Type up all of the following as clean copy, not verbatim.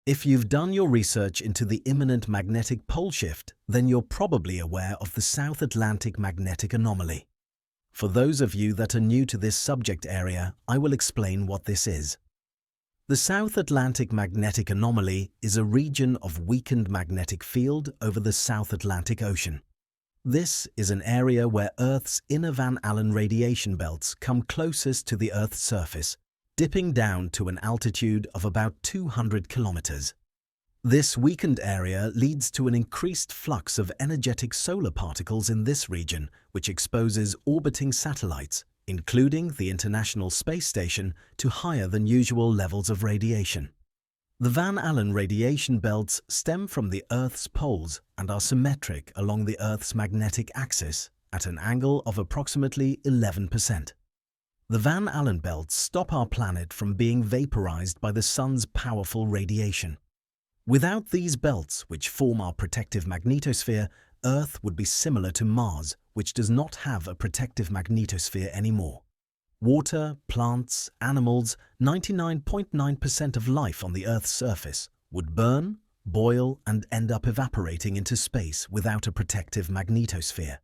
If you've done your research into the imminent magnetic pole shift, then you're probably aware of the South Atlantic Magnetic Anomaly. For those of you that are new to this subject area, I will explain what this is. The South Atlantic Magnetic Anomaly is a region of weakened magnetic field over the South Atlantic Ocean. This is an area where Earth's inner Van Allen radiation belts come closest to the Earth's surface, dipping down to an altitude of about 200 kilometers. This weakened area leads to an increased flux of energetic solar particles in this region, which exposes orbiting satellites, including the International Space Station, to higher than usual levels of radiation. The Van Allen radiation belts stem from the Earth's poles and are symmetric along the Earth's magnetic axis at an angle of approximately 11%. The Van Allen belts stop our planet from being vaporized by the sun's powerful radiation. Without these belts, which form our protective magnetosphere, Earth would be similar to Mars, which does not have a protective magnetosphere anymore. Water, plants, animals, 99.9% of life on the Earth's surface would burn, boil, and end up evaporating into space without a protective magnetosphere.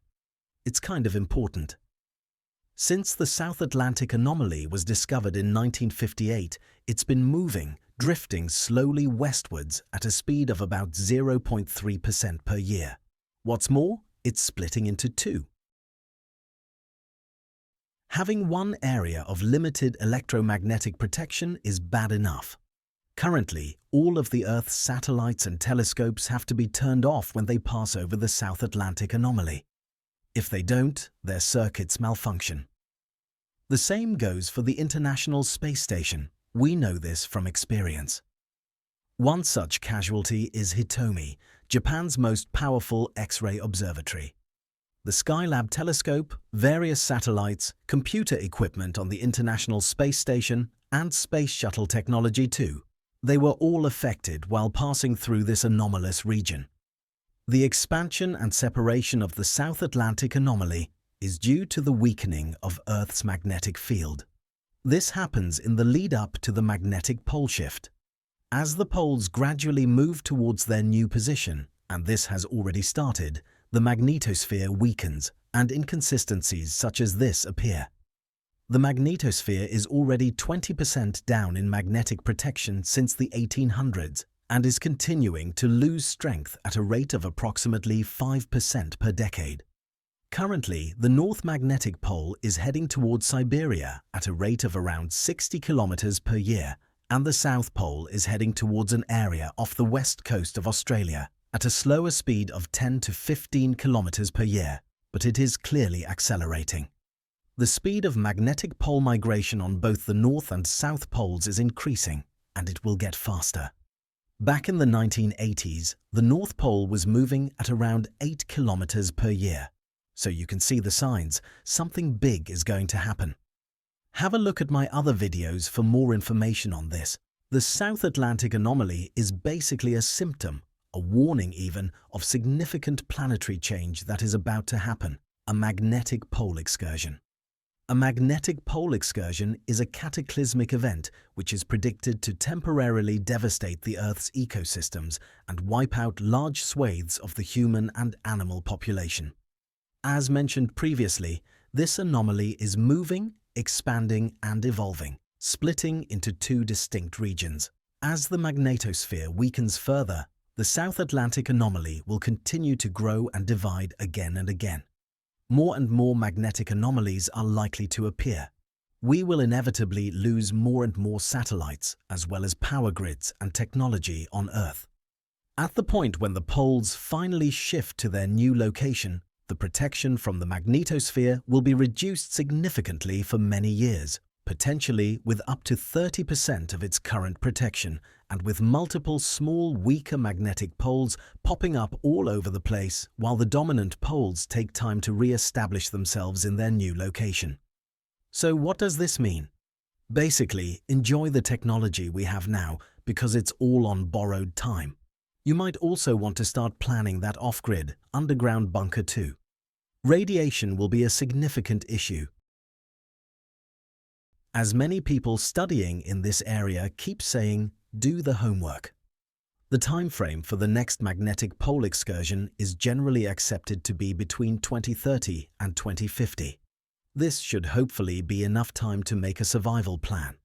It's kind of important. Since the South Atlantic Anomaly was discovered in 1958, it's been moving, drifting slowly westwards at a speed of about 0.3% per year. What's more, it's splitting into two. Having one area of limited electromagnetic protection is bad enough. Currently, all of the Earth's satellites and telescopes have to be turned off when they pass over the South Atlantic Anomaly. If they don't, their circuits malfunction. The same goes for the International Space Station. We know this from experience. One such casualty is Hitomi, Japan's most powerful X-ray observatory. The Skylab telescope, various satellites, computer equipment on the International Space Station, and space shuttle technology too. They were all affected while passing through this anomalous region. The expansion and separation of the South Atlantic Anomaly is due to the weakening of Earth's magnetic field. This happens in the lead-up to the magnetic pole shift. As the poles gradually move towards their new position, and this has already started, the magnetosphere weakens and inconsistencies such as this appear. The magnetosphere is already 20% down in magnetic protection since the 1800s, and is continuing to lose strength at a rate of approximately 5% per decade. Currently, the North Magnetic Pole is heading towards Siberia at a rate of around 60 kilometers per year, and the South Pole is heading towards an area off the west coast of Australia at a slower speed of 10 to 15 kilometers per year, but it is clearly accelerating. The speed of magnetic pole migration on both the North and South Poles is increasing, and it will get faster. Back in the 1980s, the North Pole was moving at around 8 kilometers per year. So you can see the signs, something big is going to happen. Have a look at my other videos for more information on this. The South Atlantic Anomaly is basically a symptom, a warning even, of significant planetary change that is about to happen, a magnetic pole excursion. A magnetic pole excursion is a cataclysmic event which is predicted to temporarily devastate the Earth's ecosystems and wipe out large swathes of the human and animal population. As mentioned previously, this anomaly is moving, expanding and evolving, splitting into two distinct regions. As the magnetosphere weakens further, the South Atlantic Anomaly will continue to grow and divide again and again. More and more magnetic anomalies are likely to appear. We will inevitably lose more and more satellites, as well as power grids and technology on Earth. At the point when the poles finally shift to their new location, the protection from the magnetosphere will be reduced significantly for many years, potentially with up to 30% of its current protection, and with multiple small, weaker magnetic poles popping up all over the place while the dominant poles take time to re-establish themselves in their new location. So what does this mean? Basically, enjoy the technology we have now because it's all on borrowed time. You might also want to start planning that off-grid, underground bunker too. Radiation will be a significant issue. As many people studying in this area keep saying, do the homework. The time frame for the next magnetic pole excursion is generally accepted to be between 2030 and 2050. This should hopefully be enough time to make a survival plan.